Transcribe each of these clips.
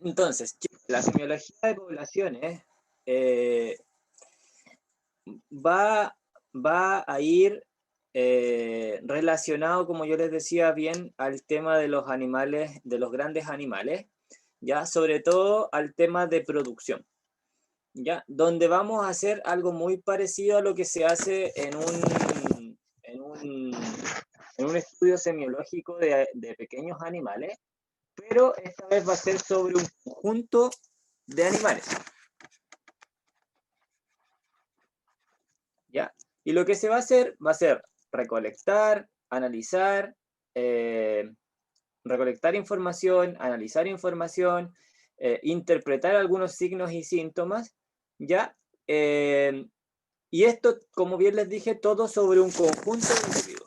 Entonces, la semiología de poblaciones va a ir relacionado, como yo les decía bien, al tema de los animales, de los grandes animales, ya, sobre todo al tema de producción, ya, donde vamos a hacer algo muy parecido a lo que se hace en un estudio semiológico de pequeños animales, pero esta vez va a ser sobre un conjunto de animales. ¿Ya? Y lo que se va a ser recolectar, analizar, recolectar información, analizar información, interpretar algunos signos y síntomas, ¿ya? Y esto, como bien les dije, todo sobre un conjunto de individuos.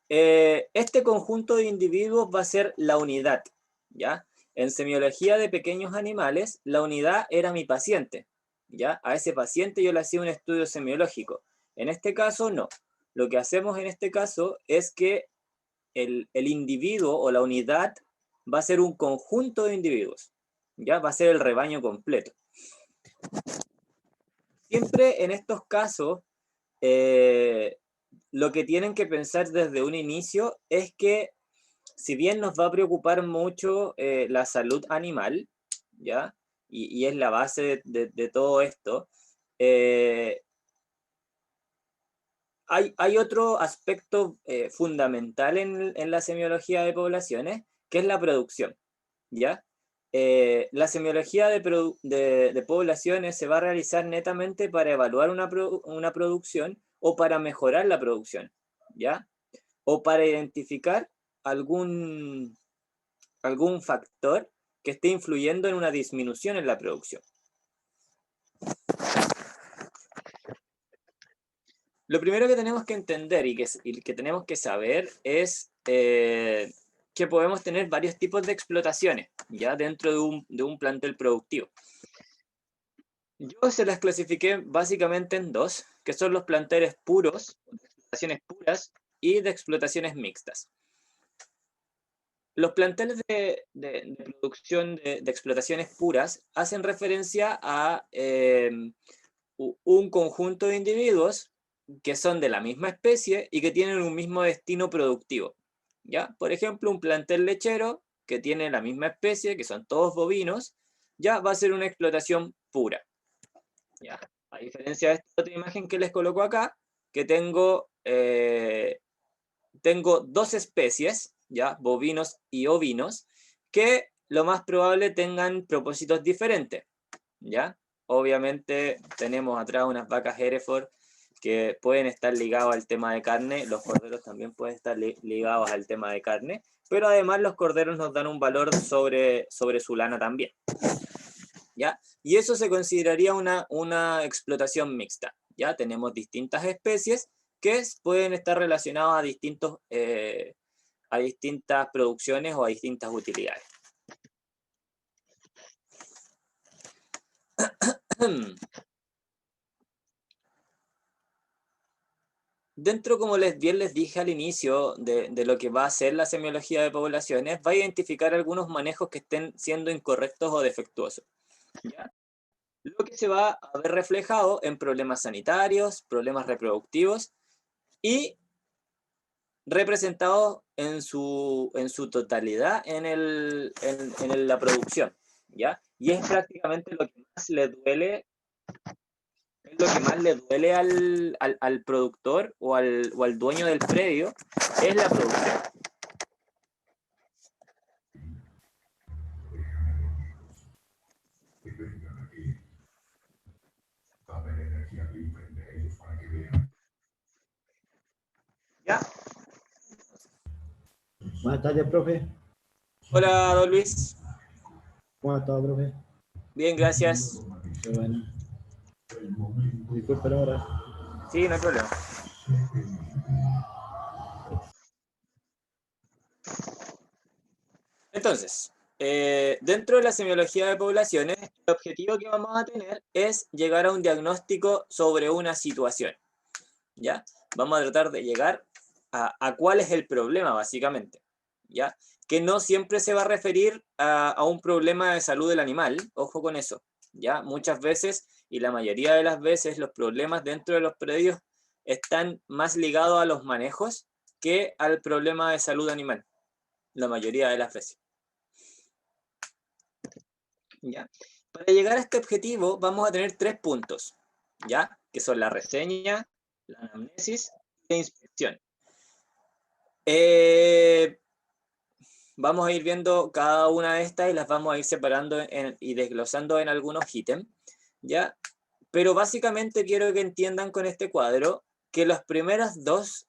Este conjunto de individuos va a ser la unidad, ¿ya? En semiología de pequeños animales, la unidad era mi paciente, ¿ya? A ese paciente yo le hacía un estudio semiológico. En este caso, no. Lo que hacemos en este caso es que el individuo o la unidad va a ser un conjunto de individuos, ¿ya? Va a ser el rebaño completo. Siempre en estos casos, lo que tienen que pensar desde un inicio es que, si bien nos va a preocupar mucho la salud animal, ¿ya? Y es la base de todo esto, hay otro aspecto fundamental en la semiología de poblaciones, que es la producción, ¿ya? La semiología de poblaciones se va a realizar netamente para evaluar una producción o para mejorar la producción, ¿ya? O para identificar algún factor que esté influyendo en una disminución en la producción. Lo primero que tenemos que entender y que tenemos que saber es que podemos tener varios tipos de explotaciones, ya, dentro de un plantel productivo. Yo se las clasifiqué básicamente en dos, que son los planteles puros, de explotaciones puras, y de explotaciones mixtas. Los planteles de producción de explotaciones puras hacen referencia a un conjunto de individuos que son de la misma especie y que tienen un mismo destino productivo, ¿ya? Por ejemplo, un plantel lechero que tiene la misma especie, que son todos bovinos, ya va a ser una explotación pura, ¿ya? A diferencia de esta otra imagen que les coloco acá, que tengo dos especies, ¿ya? Bovinos y ovinos, que lo más probable tengan propósitos diferentes, ¿ya? Obviamente tenemos atrás unas vacas Hereford que pueden estar ligados al tema de carne, los corderos también pueden estar ligados al tema de carne, pero además los corderos nos dan un valor sobre su lana también, ¿ya? Y eso se consideraría una explotación mixta, ¿ya? Tenemos distintas especies que pueden estar relacionadas a distintas producciones o a distintas utilidades. Dentro, como bien les dije al inicio, de lo que va a ser la semiología de poblaciones, va a identificar algunos manejos que estén siendo incorrectos o defectuosos, ¿ya? Lo que se va a ver reflejado en problemas sanitarios, problemas reproductivos y representados en su totalidad en la producción, ¿ya? Y es prácticamente lo que más le duele. Es lo que más le duele al productor o al dueño del predio, es la producción. ¿Ya? Buenas tardes, profe. Hola, don Luis. ¿Cómo está, profe? Bien, gracias. Qué bueno. Disculpe la hora. Sí, no hay problema. Entonces, dentro de la semiología de poblaciones, objetivo que vamos a tener es llegar a un diagnóstico sobre una situación, ¿ya? Vamos a tratar de llegar a cuál es el problema, básicamente, ¿ya? Que no siempre se va a referir a un problema de salud del animal, ojo con eso, ¿ya? Muchas veces, y la mayoría de las veces, los problemas dentro de los predios están más ligados a los manejos que al problema de salud animal, la mayoría de las veces. ¿Ya? Para llegar a este objetivo vamos a tener 3 puntos, ¿ya? Que son la reseña, la anamnesis y la inspección. Vamos a ir viendo cada una de estas y las vamos a ir separando y desglosando en algunos ítems, ¿ya? Pero básicamente quiero que entiendan con este cuadro que los primeros 2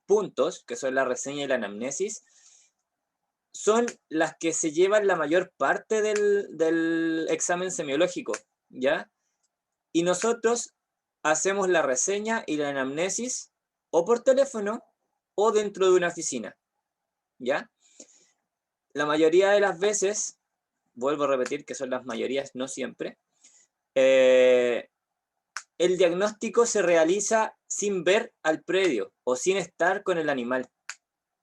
puntos, que son la reseña y la anamnesis, son las que se llevan la mayor parte del examen semiológico, ¿ya? Y nosotros hacemos la reseña y la anamnesis o por teléfono o dentro de una oficina, ¿ya? La mayoría de las veces, vuelvo a repetir que son las mayorías, no siempre, el diagnóstico se realiza sin ver al predio o sin estar con el animal,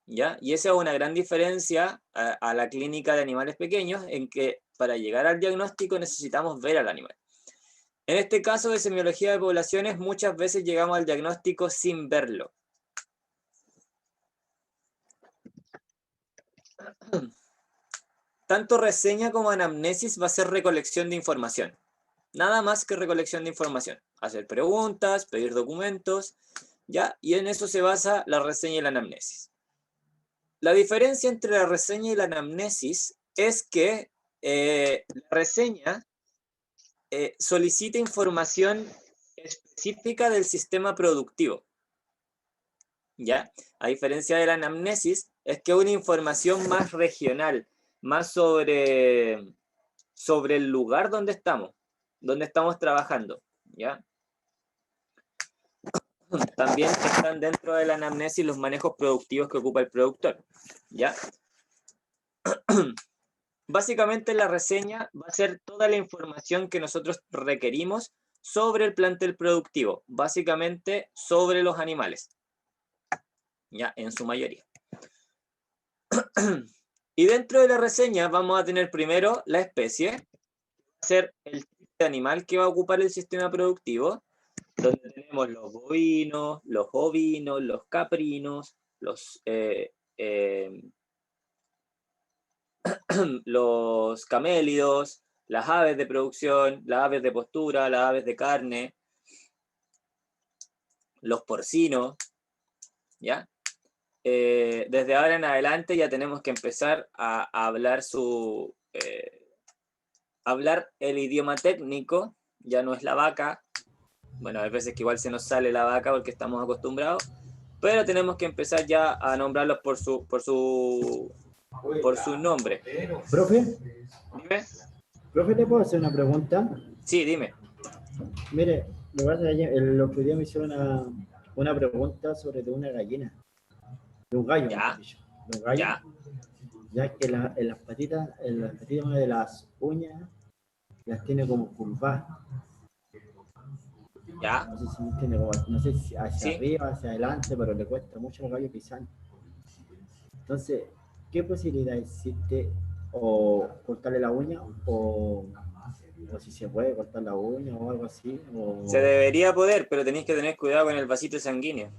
¿ya? Y esa es una gran diferencia a la clínica de animales pequeños, en que para llegar al diagnóstico necesitamos ver al animal. En este caso de semiología de poblaciones, muchas veces llegamos al diagnóstico sin verlo. Tanto reseña como anamnesis va a ser recolección de información. Nada más que recolección de información. Hacer preguntas, pedir documentos, ¿ya? Y en eso se basa la reseña y la anamnesis. La diferencia entre la reseña y la anamnesis es que la reseña solicita información específica del sistema productivo, ¿ya? A diferencia de la anamnesis, es que una información más regional, más sobre el lugar donde estamos trabajando, ¿ya? También están dentro de la anamnesis los manejos productivos que ocupa el productor, ¿ya? Básicamente la reseña va a ser toda la información que nosotros requerimos sobre el plantel productivo, básicamente sobre los animales, ya en su mayoría. Y dentro de la reseña vamos a tener primero la especie, va a ser el tipo de animal que va a ocupar el sistema productivo, donde tenemos los bovinos, los ovinos, los caprinos, los camélidos, las aves de producción, las aves de postura, las aves de carne, los porcinos, ¿ya? Desde ahora en adelante ya tenemos que empezar a hablar hablar el idioma técnico, ya no es la vaca. Bueno, hay veces que igual se nos sale la vaca porque estamos acostumbrados, pero tenemos que empezar ya a nombrarlos por su nombre. Profe, Dime. profe, ¿le puedo hacer una pregunta? Sí, dime. Mire, lo que pasa es que el otro día me hicieron una pregunta sobre de una gallina, de un gallo, Ya, mejor dicho, de un gallo, ya, ya que en las patitas, una de las uñas las tiene como curvadas. ya, No sé si me entiende, no sé si hacia sí. arriba, hacia adelante, pero le cuesta mucho al gallo pisar. Entonces, ¿qué posibilidad existe o cortarle la uña o si se puede cortar la uña o algo así? Se debería poder, pero tenéis que tener cuidado con el vasito sanguíneo.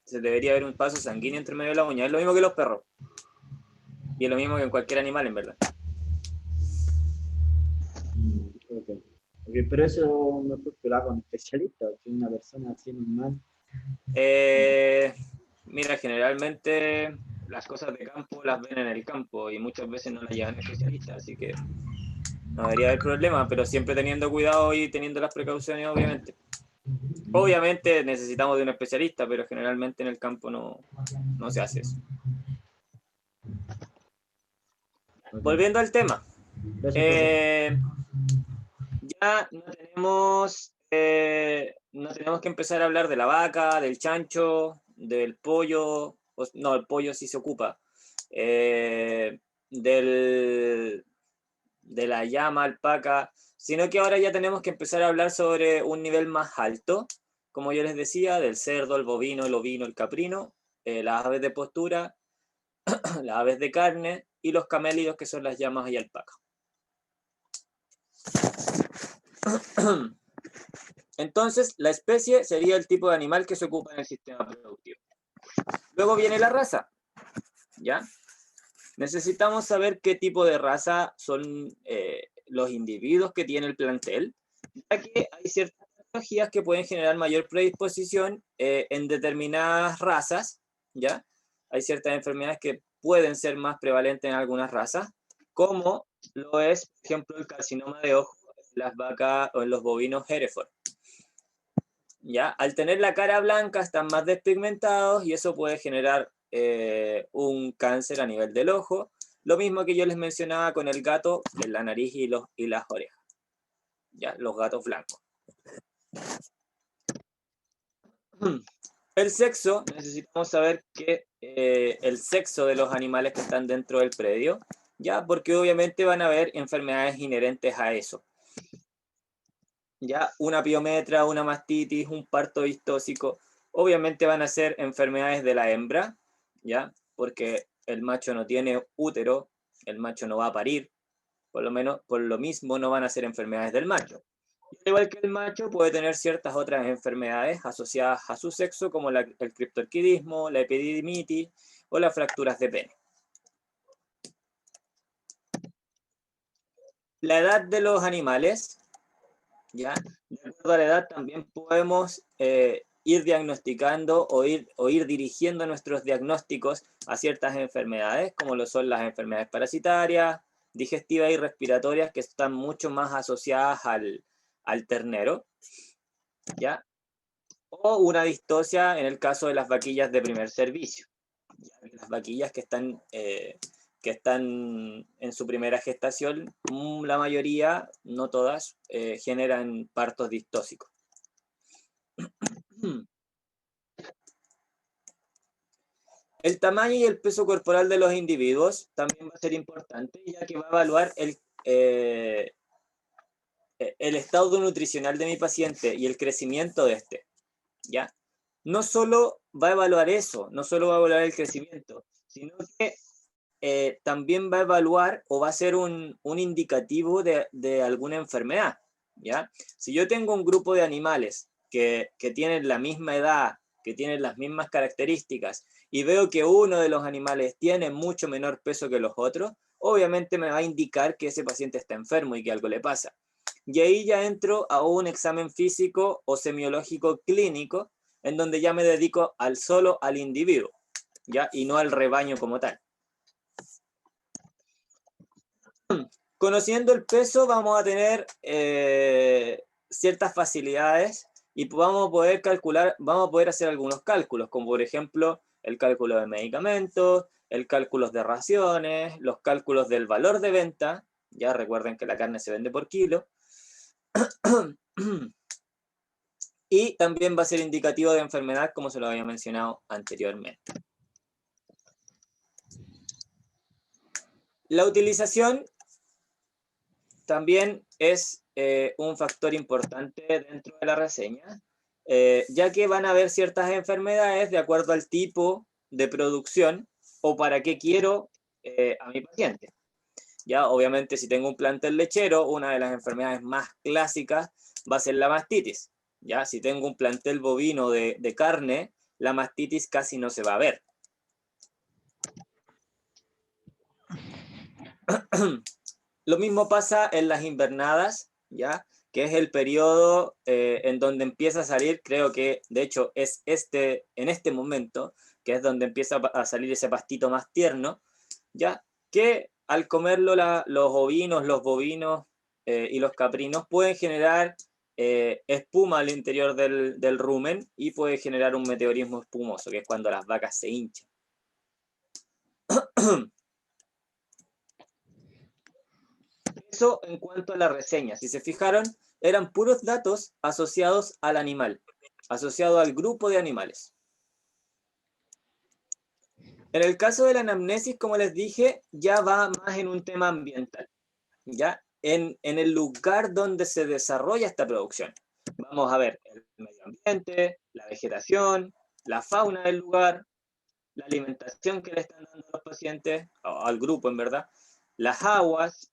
Se debería haber un paso sanguíneo entre medio de la uña. Es lo mismo que los perros. Y es lo mismo que en cualquier animal, en verdad. Okay. Okay, pero eso me puede hablar con un especialista, que una persona así normal. Mira, generalmente las cosas de campo las ven en el campo y muchas veces no las llevan especialistas, así que no debería haber problema, pero siempre teniendo cuidado y teniendo las precauciones, obviamente. Obviamente necesitamos de un especialista, pero generalmente en el campo no se hace eso. Okay. Volviendo al tema. Gracias, Ya no tenemos que empezar a hablar de la vaca, del chancho, del pollo, no, el pollo sí se ocupa, del de la llama, alpaca, sino que ahora ya tenemos que empezar a hablar sobre un nivel más alto, como yo les decía, del cerdo, el bovino, el ovino, el caprino, las aves de postura, las aves de carne y los camélidos, que son las llamas y alpacas. Entonces, la especie sería el tipo de animal que se ocupa en el sistema productivo. Luego viene la raza, ¿ya? Necesitamos saber qué tipo de raza son los individuos que tiene el plantel, ya que hay ciertas patologías que pueden generar mayor predisposición en determinadas razas, ¿ya? Hay ciertas enfermedades que pueden ser más prevalentes en algunas razas, como lo es, por ejemplo, el carcinoma de ojo en las vacas o en los bovinos Hereford. ¿Ya? Al tener la cara blanca están más despigmentados y eso puede generar un cáncer a nivel del ojo. Lo mismo que yo les mencionaba con el gato en la nariz y las orejas. ¿Ya? Los gatos blancos. El sexo, necesitamos saber que el sexo de los animales que están dentro del predio, ¿ya? Porque obviamente van a haber enfermedades inherentes a eso. ¿Ya? Una piometra, una mastitis, un parto distóxico, obviamente van a ser enfermedades de la hembra, ¿ya? Porque el macho no tiene útero, el macho no va a parir, por lo menos, por lo mismo no van a ser enfermedades del macho. Al igual que el macho puede tener ciertas otras enfermedades asociadas a su sexo, como el criptorquidismo, la epididimitis o las fracturas de pene. La edad de los animales, ¿ya? De acuerdo a la edad también podemos ir diagnosticando o ir dirigiendo nuestros diagnósticos a ciertas enfermedades, como lo son las enfermedades parasitarias, digestivas y respiratorias, que están mucho más asociadas al ternero, ¿ya? O una distosia en el caso de las vaquillas de primer servicio, ¿ya? Las vaquillas que están en su primera gestación, la mayoría, no todas, generan partos distóxicos. El tamaño y el peso corporal de los individuos también va a ser importante, ya que va a evaluar el estado nutricional de mi paciente y el crecimiento de este, ¿ya? No solo va a evaluar eso, no solo va a evaluar el crecimiento, sino que también va a evaluar o va a ser un indicativo de alguna enfermedad, ¿ya? Si yo tengo un grupo de animales que tienen la misma edad, que tienen las mismas características, y veo que uno de los animales tiene mucho menor peso que los otros, obviamente me va a indicar que ese paciente está enfermo y que algo le pasa. Y ahí ya entro a un examen físico o semiológico clínico, en donde ya me dedico solo al individuo, ¿ya? Y no al rebaño como tal. Conociendo el peso vamos a tener ciertas facilidades y vamos a poder calcular, vamos a poder hacer algunos cálculos, como por ejemplo el cálculo de medicamentos, el cálculo de raciones, los cálculos del valor de venta, ya recuerden que la carne se vende por kilo, y también va a ser indicativo de enfermedad, como se lo había mencionado anteriormente. La utilización también es un factor importante dentro de la reseña, ya que van a haber ciertas enfermedades de acuerdo al tipo de producción o para qué quiero a mi paciente. Ya, obviamente, si tengo un plantel lechero, una de las enfermedades más clásicas va a ser la mastitis. Ya, si tengo un plantel bovino de carne, la mastitis casi no se va a ver. Lo mismo pasa en las invernadas, ¿ya? Que es el periodo en donde empieza a salir, creo que de hecho es en este momento, que es donde empieza a salir ese pastito más tierno, ¿ya? Que al comerlo los ovinos, los bovinos y los caprinos pueden generar espuma al interior del rumen y puede generar un meteorismo espumoso, que es cuando las vacas se hinchan. Eso en cuanto a la reseña. Si se fijaron, eran puros datos asociados al animal, asociados al grupo de animales. En el caso de la anamnesis, como les dije, ya va más en un tema ambiental. ¿ya? En el lugar donde se desarrolla esta producción. Vamos a ver el medio ambiente, la vegetación, la fauna del lugar, la alimentación que le están dando a los pacientes, o al grupo en verdad, las aguas,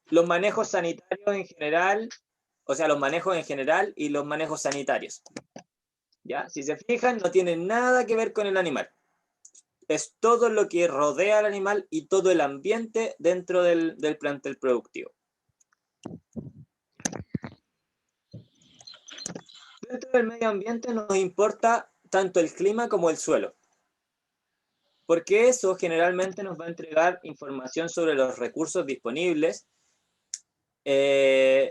los manejos sanitarios en general, o sea, los manejos en general y los manejos sanitarios. ¿Ya? Si se fijan, no tiene nada que ver con el animal. Es todo lo que rodea al animal y todo el ambiente dentro del plantel productivo. Dentro del medio ambiente nos importa tanto el clima como el suelo, porque eso generalmente nos va a entregar información sobre los recursos disponibles y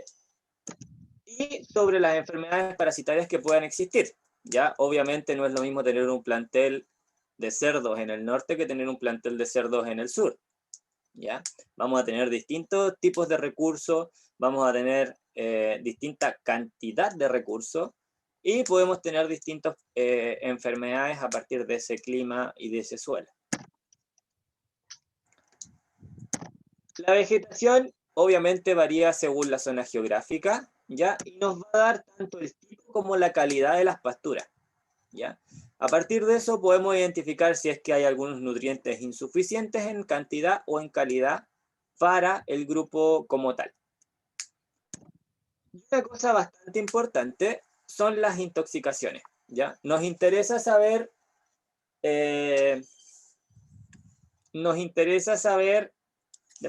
sobre las enfermedades parasitarias que puedan existir. Ya, obviamente no es lo mismo tener un plantel de cerdos en el norte que tener un plantel de cerdos en el sur. ¿Ya? Vamos a tener distintos tipos de recursos, vamos a tener distinta cantidad de recursos y podemos tener distintas enfermedades a partir de ese clima y de ese suelo. La vegetación obviamente varía según la zona geográfica, ¿ya? Y nos va a dar tanto el tipo como la calidad de las pasturas, ¿ya? A partir de eso podemos identificar si es que hay algunos nutrientes insuficientes en cantidad o en calidad para el grupo como tal. Y una cosa bastante importante son las intoxicaciones, ¿ya? Nos interesa saber, denme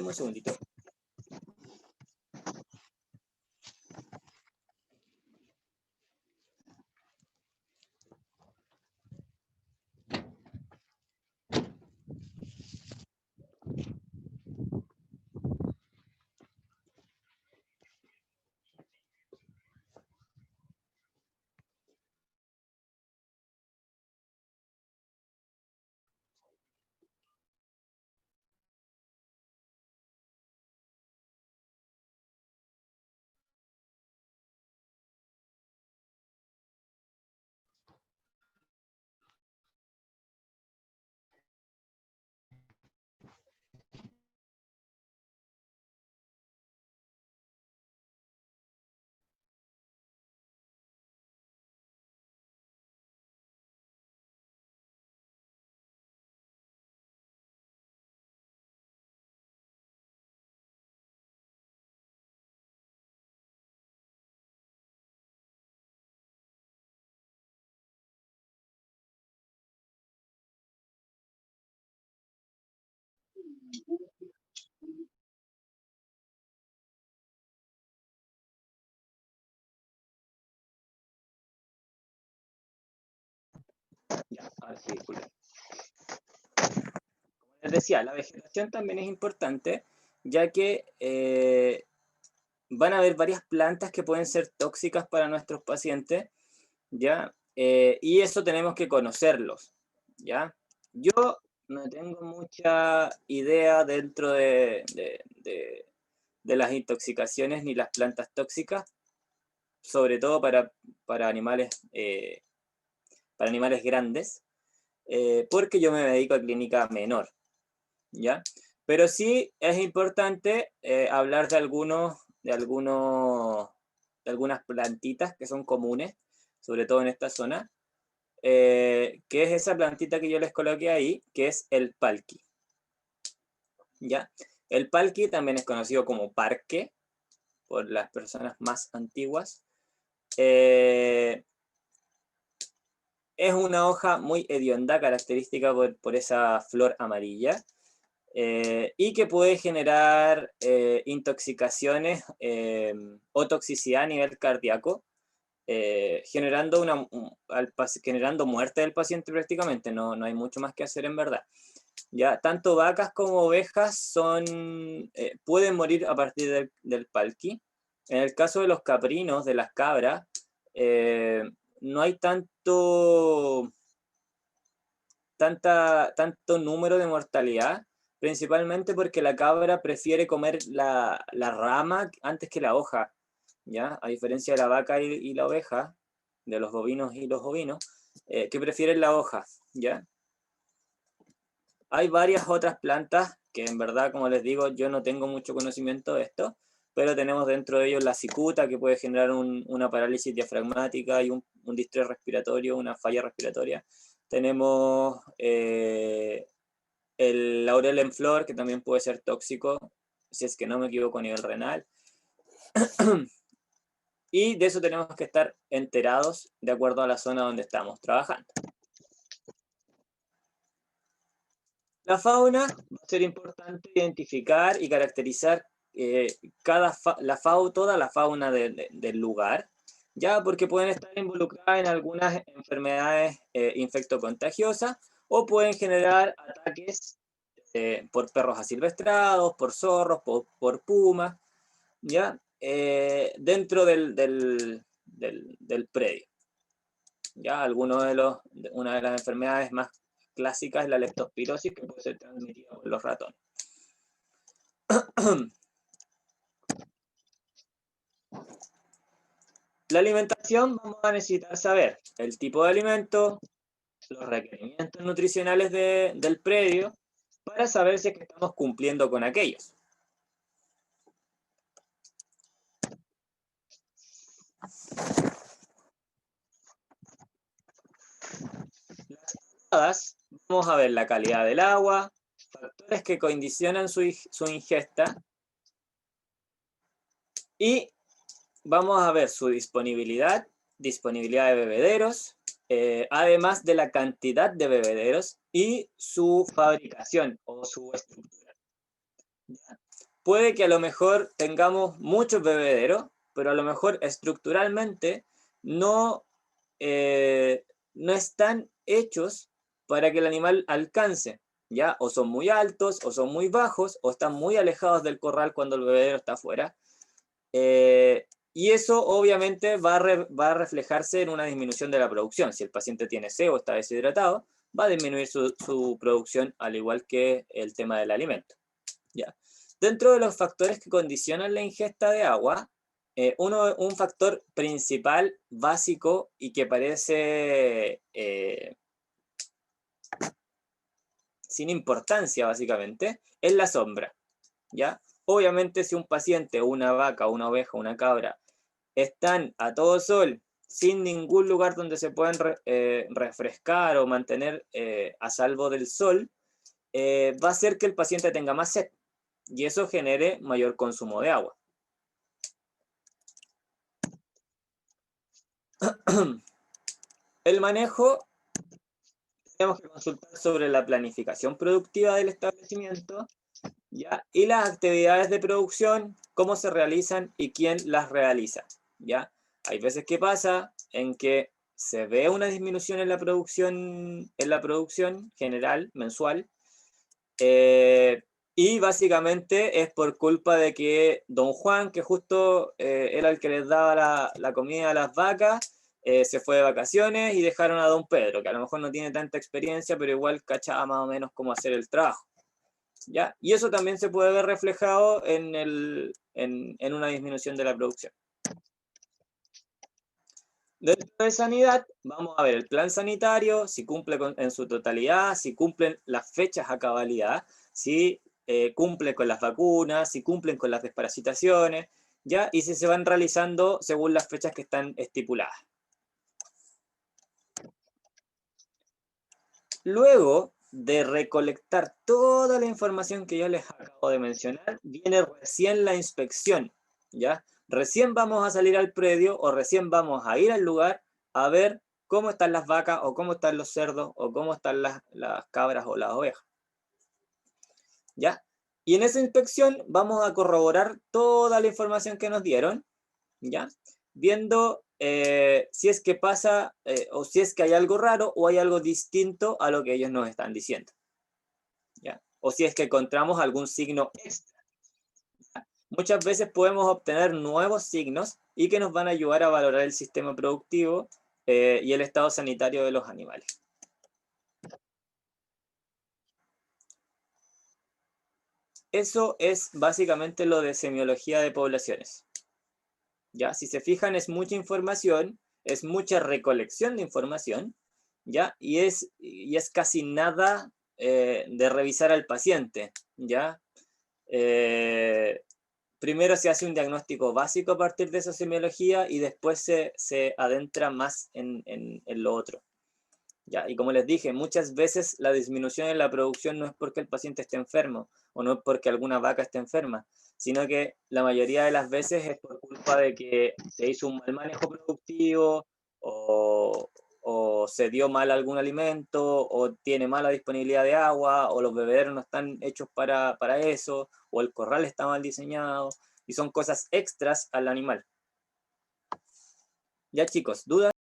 un segundito. Ya, ahora sí, disculpen. Como les decía, la vegetación también es importante, ya que van a haber varias plantas que pueden ser tóxicas para nuestros pacientes, ¿ya? Y eso tenemos que conocerlos, ¿ya? Yo no tengo mucha idea dentro de las intoxicaciones ni las plantas tóxicas, sobre todo para animales grandes, porque yo me dedico a clínica menor, ¿ya? Pero sí es importante hablar de algunas plantitas que son comunes, sobre todo en esta zona, que es esa plantita que yo les coloqué ahí, que es el palqui, ¿ya? El palqui también es conocido como parque por las personas más antiguas. Es una hoja muy hedionda, característica por esa flor amarilla, y que puede generar intoxicaciones o toxicidad a nivel cardíaco, generando muerte del paciente prácticamente. No hay mucho más que hacer en verdad. Ya, tanto vacas como ovejas pueden morir a partir del palqui. En el caso de los caprinos, de las cabras, no hay tanto número de mortalidad, principalmente porque la cabra prefiere comer la rama antes que la hoja, ¿ya? A diferencia de la vaca y la oveja, de los bovinos y los ovinos, que prefieren la hoja, ¿ya? Hay varias otras plantas que en verdad, como les digo, yo no tengo mucho conocimiento de esto, pero tenemos dentro de ellos la cicuta, que puede generar una parálisis diafragmática y un distrés respiratorio, una falla respiratoria. Tenemos el laurel en flor, que también puede ser tóxico, si es que no me equivoco a nivel renal. Y de eso tenemos que estar enterados de acuerdo a la zona donde estamos trabajando. La fauna va a ser importante identificar y caracterizar toda la fauna del lugar, ya porque pueden estar involucradas en algunas enfermedades infectocontagiosas o pueden generar ataques por perros asilvestrados, por zorros, por pumas, ¿ya? Dentro del predio. ¿Ya? Una de las enfermedades más clásicas es la leptospirosis, que puede ser transmitida por los ratones. La alimentación, vamos a necesitar saber el tipo de alimento, los requerimientos nutricionales del predio, para saber si es que estamos cumpliendo con aquellos. Vamos a ver la calidad del agua, factores que condicionan su ingesta, y vamos a ver su disponibilidad de bebederos, además de la cantidad de bebederos y su fabricación o su estructura. Puede que a lo mejor tengamos muchos bebederos, pero a lo mejor estructuralmente no están hechos para que el animal alcance, ¿ya? O son muy altos, o son muy bajos, o están muy alejados del corral cuando el bebedero está afuera. Y eso obviamente va a reflejarse en una disminución de la producción. Si el paciente tiene sed o está deshidratado, va a disminuir su producción, al igual que el tema del alimento, ¿ya? Dentro de los factores que condicionan la ingesta de agua, un factor principal, básico, y que parece sin importancia básicamente, es la sombra, ¿ya? Obviamente si un paciente, una vaca, una oveja, una cabra, están a todo sol, sin ningún lugar donde se puedan refrescar o mantener a salvo del sol, va a hacer que el paciente tenga más sed, y eso genere mayor consumo de agua. El manejo, tenemos que consultar sobre la planificación productiva del establecimiento, ¿ya? Y las actividades de producción, cómo se realizan y quién las realiza, ¿ya? Hay veces que pasa en que se ve una disminución en la producción general, mensual, y básicamente es por culpa de que don Juan, que justo era el que les daba la comida a las vacas, se fue de vacaciones y dejaron a don Pedro, que a lo mejor no tiene tanta experiencia, pero igual cachaba más o menos cómo hacer el trabajo, ¿ya? Y eso también se puede ver reflejado en una disminución de la producción. Dentro de sanidad, vamos a ver el plan sanitario, si cumple en su totalidad, si cumplen las fechas a cabalidad, si cumple con las vacunas, si cumplen con las desparasitaciones, ¿ya? Y si se van realizando según las fechas que están estipuladas. Luego de recolectar toda la información que yo les acabo de mencionar, viene recién la inspección, ¿ya? Recién vamos a salir al predio o recién vamos a ir al lugar a ver cómo están las vacas o cómo están los cerdos o cómo están las cabras o las ovejas, ¿ya? Y en esa inspección vamos a corroborar toda la información que nos dieron, ¿ya? Viendo si es que pasa o si es que hay algo raro o hay algo distinto a lo que ellos nos están diciendo, ¿ya? O si es que encontramos algún signo extra, ¿ya? Muchas veces podemos obtener nuevos signos y que nos van a ayudar a valorar el sistema productivo y el estado sanitario de los animales. Eso es básicamente lo de semiología de poblaciones, ¿ya? Si se fijan, es mucha información, es mucha recolección de información, ¿ya? Y es casi nada de revisar al paciente, ¿ya? Primero se hace un diagnóstico básico a partir de esa semiología y después se adentra más en lo otro. ¿Ya? Y como les dije, muchas veces la disminución en la producción no es porque el paciente esté enfermo o no es porque alguna vaca esté enferma, sino que la mayoría de las veces es por culpa de que se hizo un mal manejo productivo o se dio mal algún alimento o tiene mala disponibilidad de agua o los bebederos no están hechos para eso o el corral está mal diseñado y son cosas extras al animal. Ya chicos, ¿dudas?